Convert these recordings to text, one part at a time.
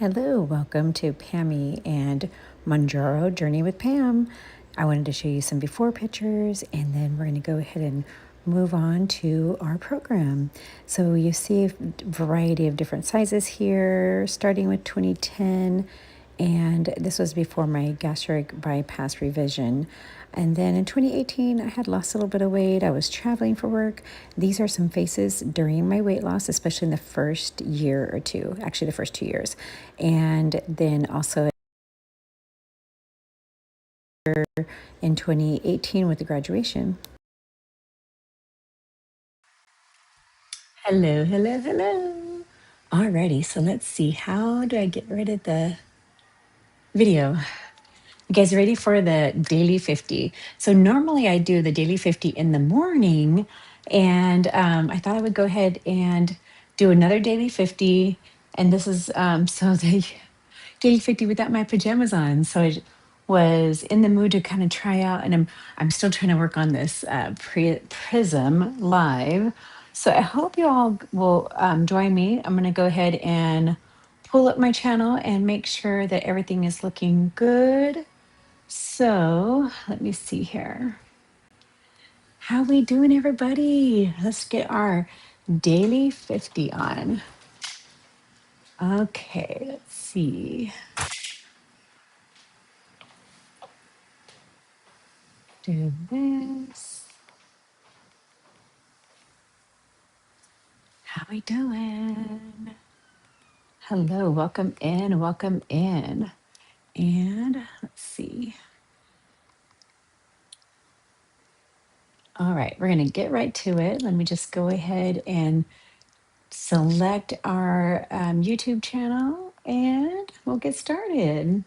Hello, welcome to Pammy and Manjaro Journey with Pam. I wanted to show you some before pictures and then we're going to go ahead and move on to our program. So you see a variety of different sizes here, starting with 2010, and this was before my gastric bypass revision. And then in 2018, I had lost a little bit of weight. I was traveling for work. These are some faces during my weight loss, especially in the first year or two, actually the first 2 years. And then also in 2018 with the graduation. Hello, hello, hello. Alrighty, so let's see. How do I get rid of the video? You guys ready for the daily 50? So normally I do the daily 50 in the morning, and I thought I would go ahead and do another daily 50. And this is so the daily 50 without my pajamas on. So I was in the mood to kind of try out, and I'm still trying to work on this Prism Live. So I hope you all will join me. I'm going to go ahead and pull up my channel and make sure that everything is looking good. So let me see here. How we doing, everybody? Let's get our daily 50 on. Okay, let's see. Do this. How we doing? Hello, welcome in, welcome in. And let's see. All right, we're gonna get right to it. Let me just go ahead and select our YouTube channel and we'll get started.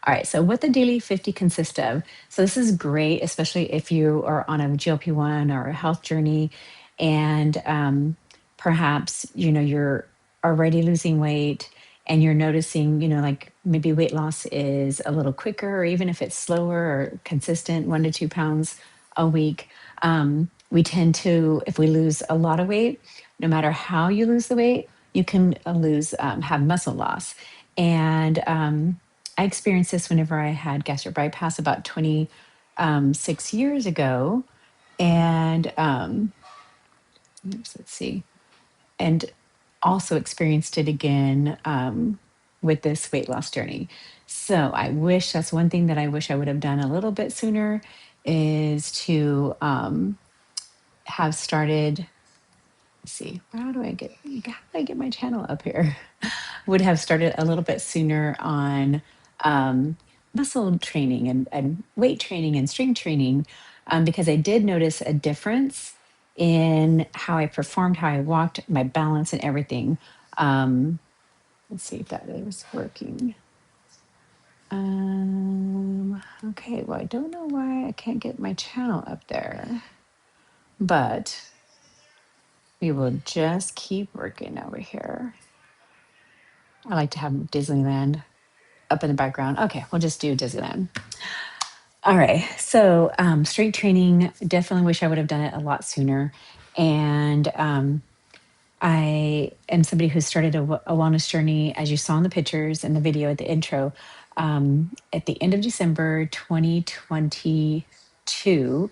All right, so what the daily 50 consists of. So this is great, especially if you are on a GLP-1 or a health journey, and perhaps you're already losing weight and you're noticing like maybe weight loss is a little quicker, or even if it's slower or consistent, 1 to 2 pounds a week. We tend to, if we lose a lot of weight, no matter how you lose the weight, you can have muscle loss. And I experienced this whenever I had gastric bypass about 26 years ago. And let's see, and also experienced it again with this weight loss journey. So I wish that's one thing that I wish I would have done a little bit sooner, is to have started. Let's see, how do I get my channel up here? Would have started a little bit sooner on um, muscle training and weight training and strength training, because I did notice a difference in how I performed, how I walked, my balance, and everything. Um, let's see if that is working. Okay, well, I don't know why I can't get my channel up there, but we will just keep working over here. I like to have Disneyland up in the background. Okay, we'll just do Disneyland. All right. So strength training, definitely wish I would have done it a lot sooner. And I am somebody who started a wellness journey, as you saw in the pictures and the video at the intro, at the end of December 2022.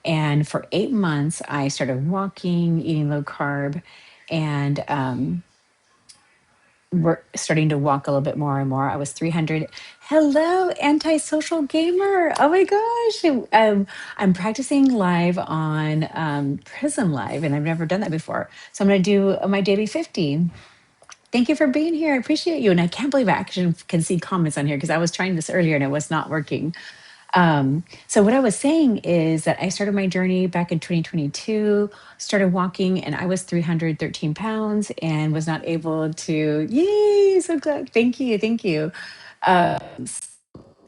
And for 8 months, I started walking, eating low carb, and we're starting to walk a little bit more and more. I was 300. Hello, antisocial gamer. Oh my gosh. I'm practicing live on Prism Live, and I've never done that before. So I'm going to do my daily 50. Thank you for being here. I appreciate you. And I can't believe I actually can see comments on here, because I was trying this earlier and it was not working. So what I was saying is that I started my journey back in 2022, started walking, and I was 313 pounds and was not able to, yay, so glad. Thank you. Thank you. Uh,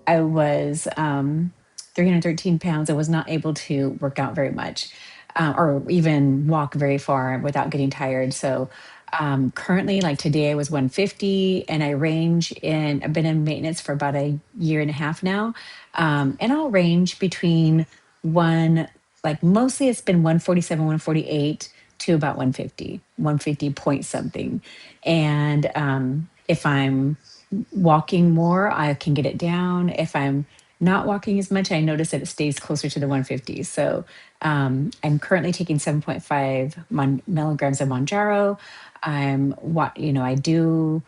I was 313 pounds. I was not able to work out very much, or even walk very far without getting tired. So currently, like today, I was 150, and I've been in maintenance for about a year and a half now. And I'll range between like mostly it's been 147, 148 to about 150, 150 point something. And If I'm walking more, I can get it down. If I'm not walking as much, I notice that it stays closer to the 150. So I'm currently taking 7.5 milligrams of Monjaro. I do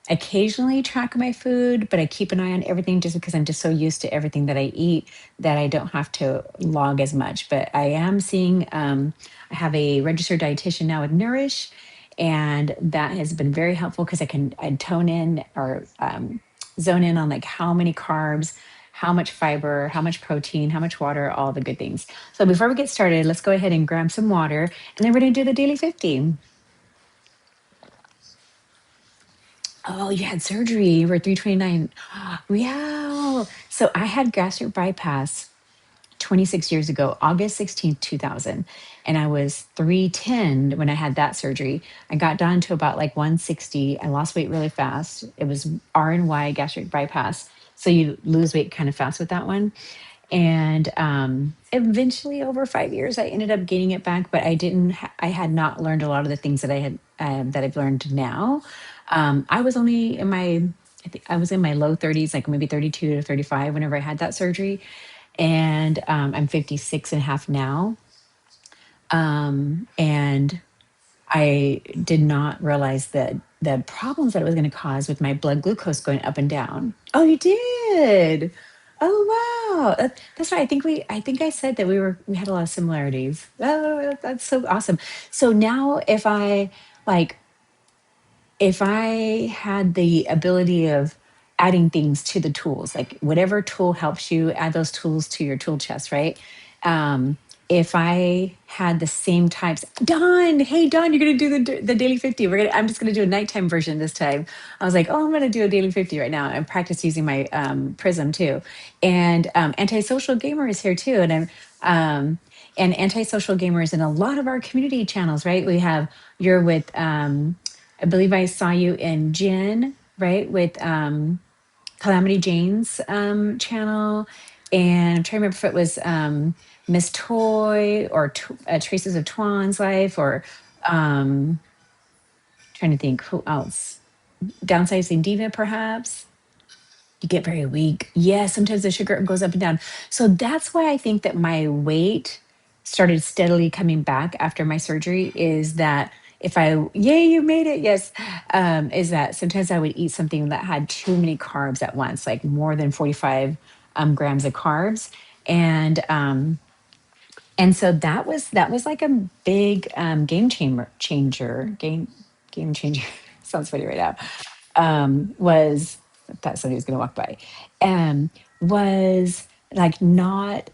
occasionally track my food, but I keep an eye on everything just because I'm just so used to everything that I eat that I don't have to log as much. But I am seeing, I have a registered dietitian now with Nourish, and that has been very helpful because I tone in or zone in on like how many carbs, how much fiber, how much protein, how much water, all the good things. So before we get started, let's go ahead and grab some water, and then we're going to do the daily 50. Oh, you had surgery. You were 329. Wow. So I had gastric bypass 26 years ago, August 16th, 2000. And I was 310 when I had that surgery. I got down to about like 160. I lost weight really fast. It was RNY gastric bypass. So you lose weight kind of fast with that one. And eventually, over 5 years, I ended up gaining it back, but I had not learned a lot of the things that I've learned now. I was only in my, I think I was in my low 30s, like maybe 32 to 35 whenever I had that surgery. And I'm 56 and a half now. And I did not realize that the problems that it was going to cause with my blood glucose going up and down. Oh, you did. Oh, wow. That's right. I think I said that we had a lot of similarities. Oh, that's so awesome. So now like, if I had the ability of adding things to the tools, like whatever tool helps you, add those tools to your tool chest, right? Um, if I had the same types, Don, hey Don, you're gonna do the daily 50. I'm just gonna do a nighttime version this time. I was like, oh, I'm gonna do a daily 50 right now and practice using my Prism too. And antisocial gamer is here too, um, and antisocial gamer is in a lot of our community channels, right? You're with I believe I saw you in Jen, right, with Calamity Jane's channel. And I'm trying to remember if it was Miss Toy or Traces of Twan's Life, or um, trying to think who else. Downsizing Diva, perhaps. You get very weak. Yeah, sometimes the sugar goes up and down. So that's why I think that my weight started steadily coming back after my surgery. Is that yay, you made it. Yes. Is that sometimes I would eat something that had too many carbs at once, like more than 45 grams of carbs. And, um, and so that was like a big game changer. Sounds funny right now. Was that somebody was going to walk by? Um, was like not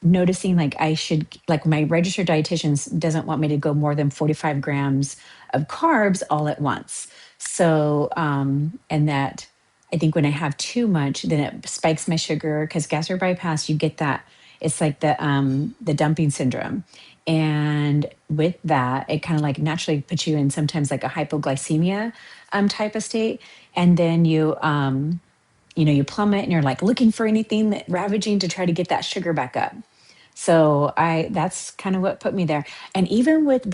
noticing like I should, like, my registered dietitian doesn't want me to go more than 45 grams of carbs all at once. So and that I think when I have too much, then it spikes my sugar, because gastric bypass, you get that, it's like the dumping syndrome. And with that, it kind of like naturally puts you in sometimes like a hypoglycemia type of state. And then you plummet and you're like looking for anything that ravaging to try to get that sugar back up. So that's kind of what put me there. And even with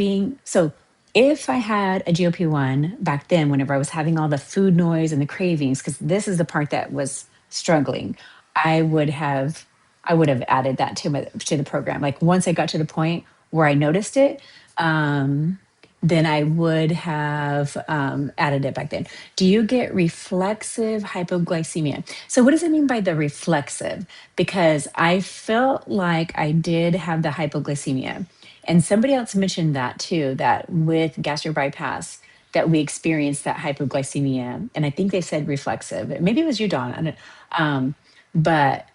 if I had a GLP-1 back then, whenever I was having all the food noise and the cravings, because this is the part that was struggling, I would have I would have added that to the program. Like once I got to the point where I noticed it, um, then I would have added it back then. Do you get reflexive hypoglycemia? So, what does it mean by the reflexive? Because I felt like I did have the hypoglycemia. And somebody else mentioned that too, that with gastric bypass, that we experienced that hypoglycemia. And I think they said reflexive. Maybe it was you, Dawn. But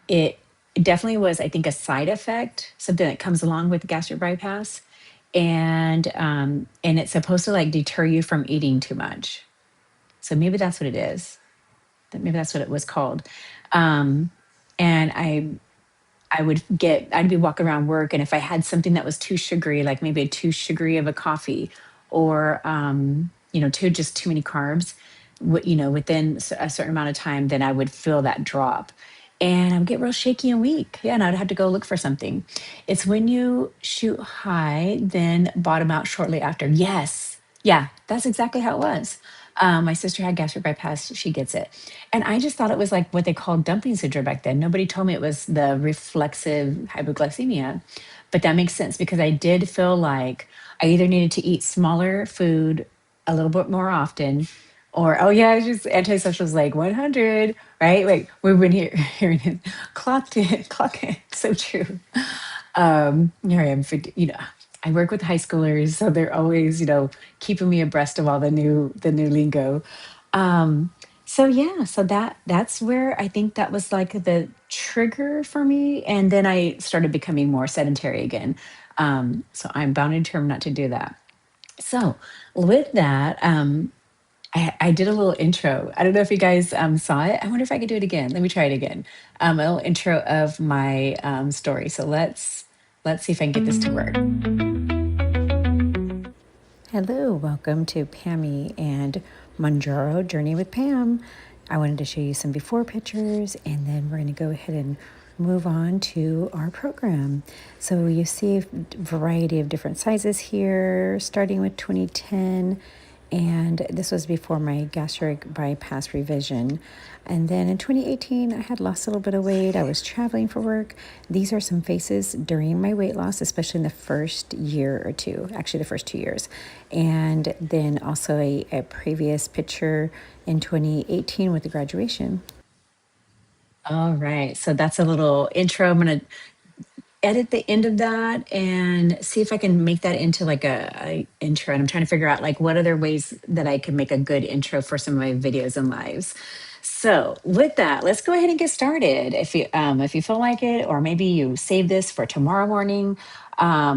it definitely was, I think, a side effect, something that comes along with gastric bypass. And it's supposed to like deter you from eating too much. So maybe that's what it is. Maybe that's what it was called. Um, and I'd be walking around work, and if I had something that was too sugary, like maybe too sugary of a coffee, or too many carbs, within a certain amount of time, then I would feel that drop, and I would get real shaky and weak. Yeah, and I'd have to go look for something. It's when you shoot high, then bottom out shortly after. Yes, Yeah, that's exactly how it was. My sister had gastric bypass. She gets it. And I just thought it was like what they called dumping syndrome back then. Nobody told me it was the reflexive hypoglycemia. But that makes sense because I did feel like I either needed to eat smaller food a little bit more often, or, oh, yeah, it's just antisocial is like 100, right? Like we've been hearing it. Clocked it, clock it. So true. Here I am, I work with high schoolers, so they're always, keeping me abreast of all the new lingo. Um, so yeah, so that's where I think that was like the trigger for me, and then I started becoming more sedentary again. So I'm bound and determined not to do that. So with that, I did a little intro. I don't know if you guys saw it. I wonder if I could do it again. Let me try it again. A little intro of my story. So let's see if I can get this to work. Hello, welcome to Pammy and Manjaro Journey with Pam. I wanted to show you some before pictures, and then we're going to go ahead and move on to our program. So you see a variety of different sizes here, starting with 2010. And this was before my gastric bypass revision. And then in 2018, I had lost a little bit of weight. I was traveling for work. These are some faces during my weight loss, especially in the first year or two, actually, the first 2 years. And then also a previous picture in 2018 with the graduation. All right. So that's a little intro. I'm going to edit the end of that and see if I can make that into like a intro. And I'm trying to figure out like what other ways that I can make a good intro for some of my videos and lives. So with that, let's go ahead and get started. If you feel like it, or maybe you save this for tomorrow morning. But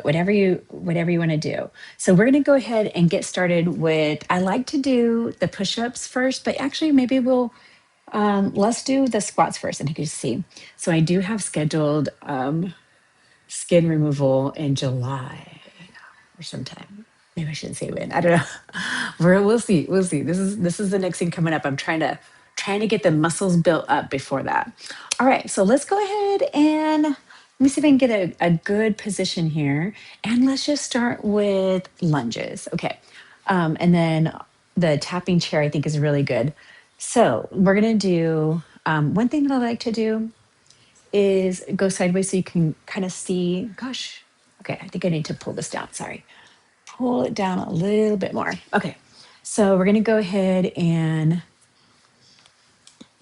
whatever you want to do. So we're going to go ahead and get started with, I like to do the push-ups first, but actually maybe let's do the squats first, and you can see. So I do have scheduled skin removal in July or sometime. Maybe I shouldn't say when. I don't know. We'll see. We'll see. This is the next thing coming up. I'm trying to get the muscles built up before that. All right. So let's go ahead and let me see if I can get a good position here. And let's just start with lunges. Okay. And then the tapping chair I think is really good. So we're gonna do one thing that I like to do is go sideways so you can kind of see. Gosh, okay, I think I need to pull this down. Sorry, pull it down a little bit more. Okay, so we're gonna go ahead and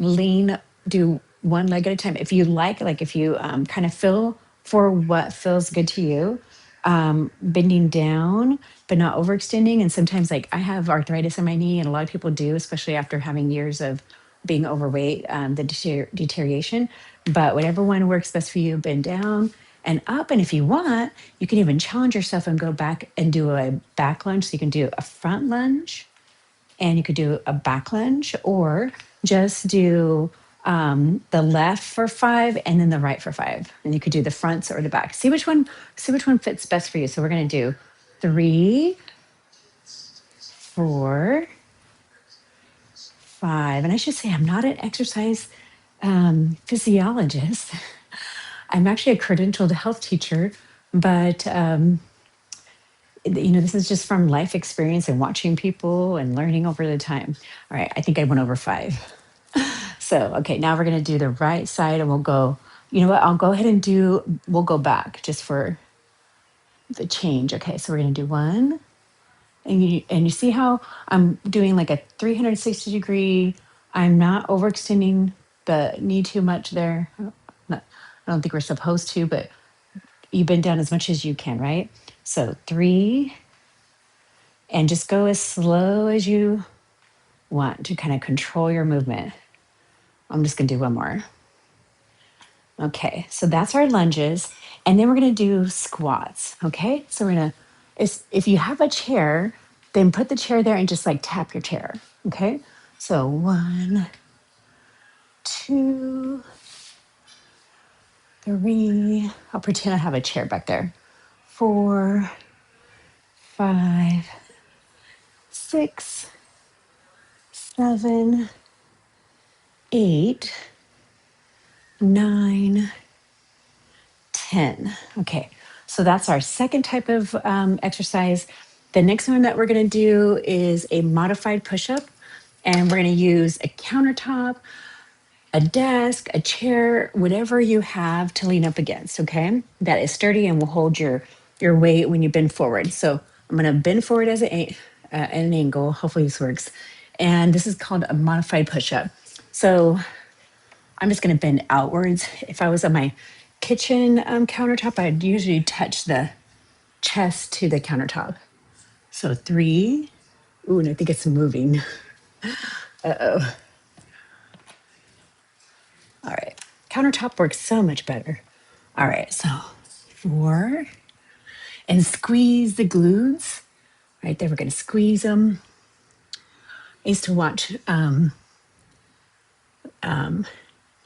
lean, do one leg at a time. If you like if you kind of feel for what feels good to you, bending down, but not overextending. And sometimes, like I have arthritis in my knee, and a lot of people do, especially after having years of being overweight, the deterioration. But whatever one works best for you, bend down and up. And if you want, you can even challenge yourself and go back and do a back lunge. So you can do a front lunge, and you could do a back lunge, or just do the left for 5 and then the right for 5, and you could do the fronts or the back. See which one fits best for you. So we're going to do 3, 4, 5, and I should say I'm not an exercise physiologist. I'm actually a credentialed health teacher, but this is just from life experience and watching people and learning over the time. All right, I think I went over 5. So, okay, now we're going to do the right side, and we'll go, you know what? We'll go back just for the change. Okay, so we're going to do one. And you see how I'm doing like a 360-degree. I'm not overextending the knee too much there. I don't think we're supposed to, but you bend down as much as you can, right? So 3, and just go as slow as you want to kind of control your movement. I'm just going to do one more. Okay, so that's our lunges. And then we're gonna do squats. Okay, so if you have a chair, then put the chair there and just like tap your chair. Okay, so 1, 2, 3. I'll pretend I have a chair back there. 4, 5, 6, 7, 8, 9, 10. Okay, So that's our second type of exercise. The next one that we're going to do is a modified push-up, and we're going to use a countertop, a desk, a chair, whatever you have to lean up against, okay? That is sturdy and will hold your weight when you bend forward. So I'm gonna bend forward as at an angle. Hopefully this works. And this is called a modified push-up. So I'm just gonna bend outwards. If I was on my kitchen countertop, I'd usually touch the chest to the countertop. So 3. Ooh, and I think it's moving. Uh-oh. All right. Countertop works so much better. All right, so 4. And squeeze the glutes. Right there, we're going to squeeze them. I used to watch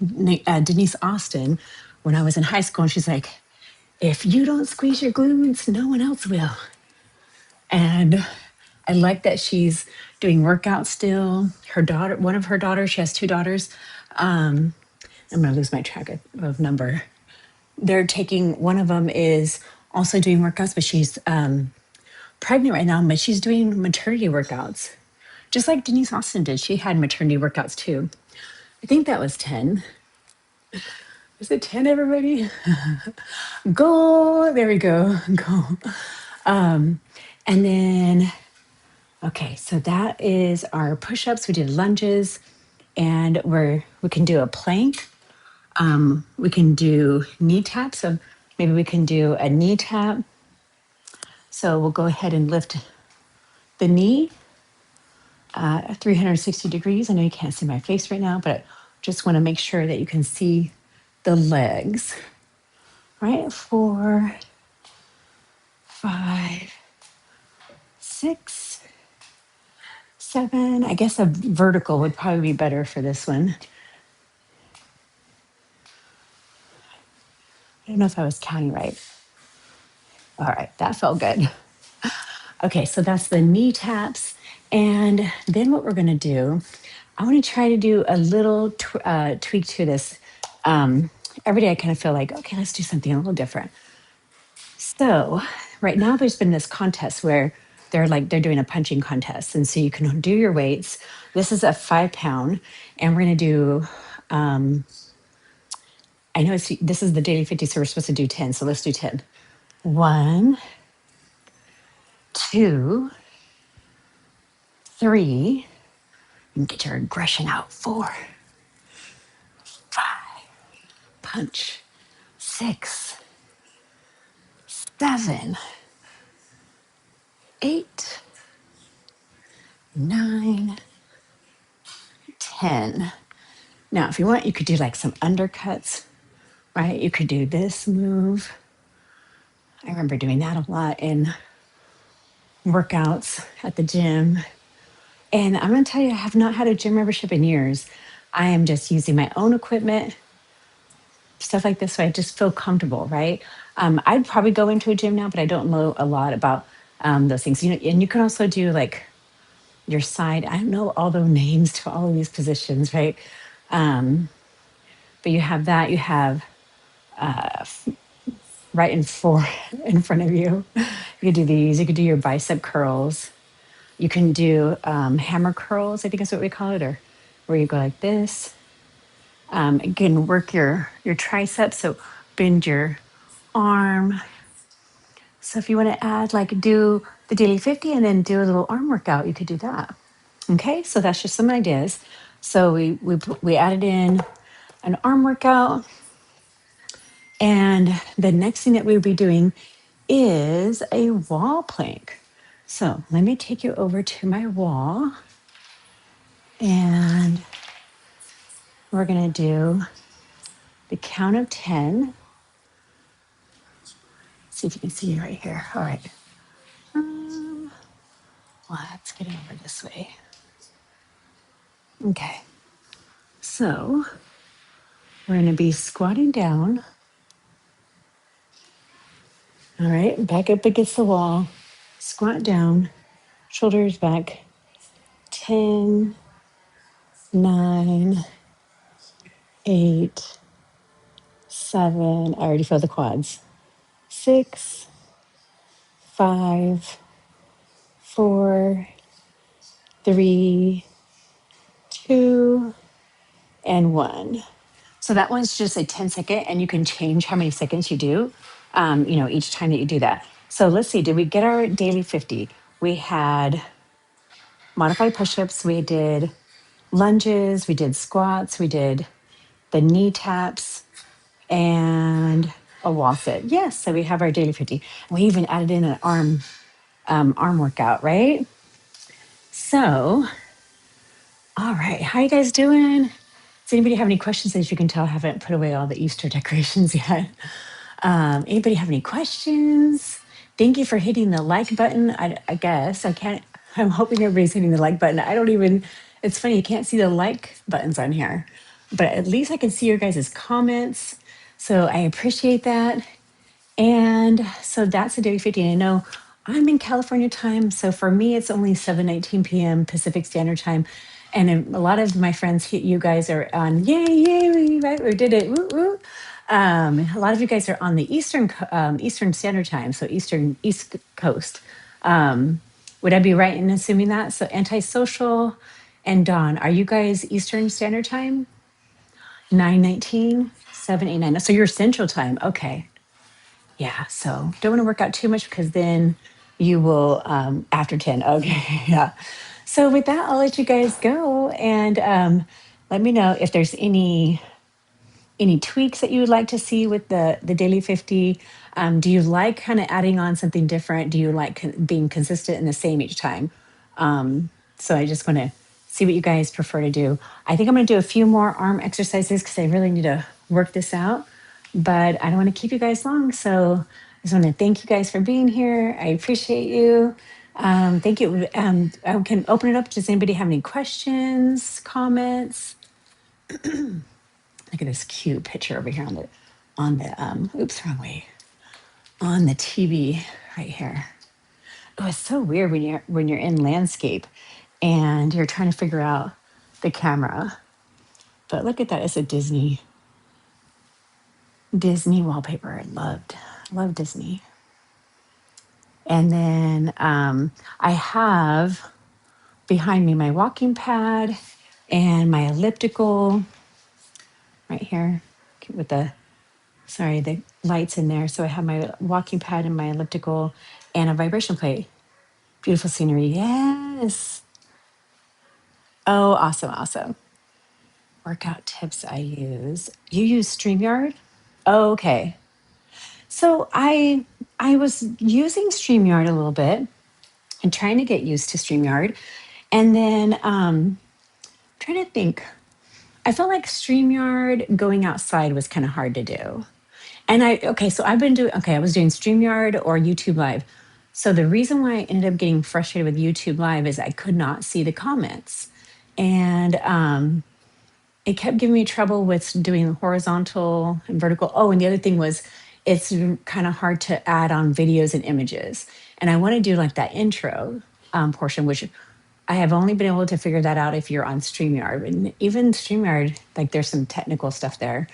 Denise Austin when I was in high school, and she's like, if you don't squeeze your glutes, no one else will. And I like that she's doing workouts still. Her daughter, one of her daughters, she has 2 daughters. I'm going to lose my track of number. They're taking, one of them is also doing workouts, but she's pregnant right now, but she's doing maternity workouts. Just like Denise Austin did. She had maternity workouts too. I think that was 10. Is it 10, everybody? Go. There we go. Go. And then, okay, so that is our push-ups. We did lunges, and we can do a plank. We can do knee taps. So maybe we can do a knee tap. So we'll go ahead and lift the knee 360 degrees. I know you can't see my face right now, but just want to make sure that you can see the legs. Right? 4, 5, 6, 7. I guess a vertical would probably be better for this one. I don't know if I was counting right. All right, that felt good. Okay, so that's the knee taps. And then what we're going to do, I want to try to do a little tweak to this. Every day I kind of feel like, okay, let's do something a little different. So right now there's been this contest where they're doing a punching contest. And so you can do your weights. This is a 5-pound, and we're going to do, I know this is the daily 50, so we're supposed to do 10. So let's do 10. 1, 2, 3. And get your aggression out. 4, 5, punch. 6, 7, 8, 9, 10. Now, if you want, you could do like some undercuts, right? You could do this move. I remember doing that a lot in workouts at the gym. And I'm going to tell you, I have not had a gym membership in years. I am just using my own equipment, stuff like this, so I just feel comfortable, right? I'd probably go into a gym now, but I don't know a lot about those things. And you can also do like your side. I don't know all the names to all of these positions, right? But you have that. You have right in front of you. You could do these. You could do your bicep curls. You can do hammer curls, I think is what we call it, or where you go like this. You can work your triceps, so bend your arm. So if you want to add, like do the daily 50 and then do a little arm workout, you could do that. Okay, so that's just some ideas. So we added in an arm workout. And the next thing that we'll be doing is a wall plank. So let me take you over to my wall. And we're going to do the count of 10. See if you can see right here. All right. Let's get over this way. Okay. So we're going to be squatting down. All right. Back up against the wall. Squat down. Shoulders back. 10, 9, 8, 7. I already feel the quads. 6, 5, 4, 3, 2, and 1. So that one's just a 10-second, and you can change how many seconds you do, each time that you do that. So let's see, did we get our daily 50? We had modified push-ups, we did lunges, we did squats, we did the knee taps, and a wall sit. Yes, so we have our daily 50. We even added in an arm workout, right? So, all right, how you guys doing? Does anybody have any questions? As you can tell, I haven't put away all the Easter decorations yet. Anybody have any questions? Thank you for hitting the like button. I guess I can't. I'm hoping everybody's hitting the like button. I don't even. It's funny you can't see the like buttons on here, but at least I can see your guys' comments. So I appreciate that. And so that's the daily 50. And I know I'm in California time. So for me, it's only 7:19 p.m. Pacific Standard Time. And a lot of my friends, you guys are on, yay, yay, we did it, woo, woo. A lot of you guys are on the Eastern Standard Time, so East Coast. Would I be right in assuming that? So Antisocial and Dawn, are you guys Eastern Standard Time? 9:19, 7:89. So you're Central Time. Okay. Yeah, so don't want to work out too much because then you will after 10. Okay, yeah. So with that, I'll let you guys go and let me know if there's any tweaks that you would like to see with the daily 50. Do you like kind of adding on something different? Do you like being consistent and the same each time? So I just want to see what you guys prefer to do. I think I'm going to do a few more arm exercises because I really need to work this out, but I don't want to keep you guys long. So I just want to thank you guys for being here. I appreciate you. Thank you. I can open it up. Does anybody have any questions, comments? Look at this cute picture over here oops, wrong way, on the TV right here. Oh, it's so weird when you're in landscape and you're trying to figure out the camera. But look at that, it's a Disney wallpaper. I love Disney. And then I have behind me my walking pad and my elliptical right here with the lights in there. So I have my walking pad and my elliptical and a vibration plate. Beautiful scenery. Yes. Oh, awesome, awesome. Workout tips I use. You use StreamYard? Oh, okay. So I was using StreamYard a little bit and trying to get used to StreamYard. And then trying to think. I felt like StreamYard going outside was kind of hard to do. And so I was doing StreamYard or YouTube Live. So the reason why I ended up getting frustrated with YouTube Live is I could not see the comments. And it kept giving me trouble with doing horizontal and vertical. Oh, and the other thing was it's kind of hard to add on videos and images. And I want to do like that intro portion, which I have only been able to figure that out if you're on StreamYard. And even StreamYard, like there's some technical stuff there.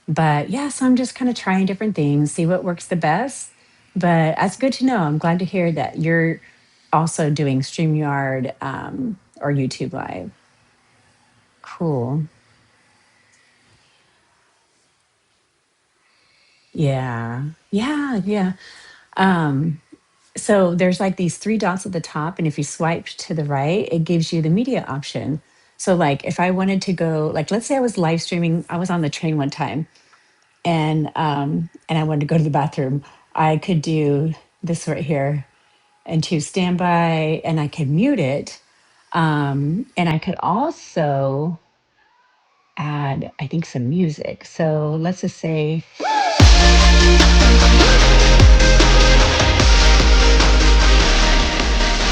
But yeah, so I'm just kind of trying different things, see what works the best. But that's good to know. I'm glad to hear that you're also doing StreamYard or YouTube Live. Cool. Yeah. Yeah. Yeah. So there's like these three dots at the top, and if you swipe to the right, it gives you the media option. So like if I wanted to go, like let's say I was live streaming, I was on the train one time and I wanted to go to the bathroom, I could do this right here and choose standby and I could mute it. And I could also add, I think, some music. So let's just say,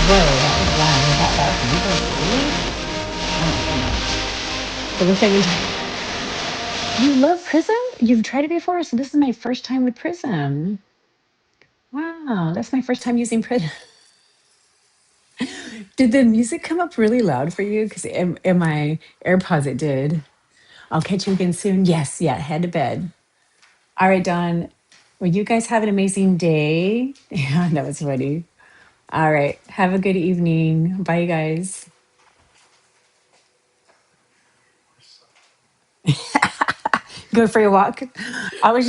whoa, that was loud. Was that loud for you guys? Really? Oh my goodness. It looks like you love Prism? You've tried it before? So this is my first time with Prism. Wow, that's my first time using Prism. Did the music come up really loud for you? Because in my AirPods it did. I'll catch you again soon. Yes, yeah, head to bed. All right, Dawn. Well, you guys have an amazing day. Yeah, that was funny. All right. Have a good evening. Bye, guys. Go for your walk. I was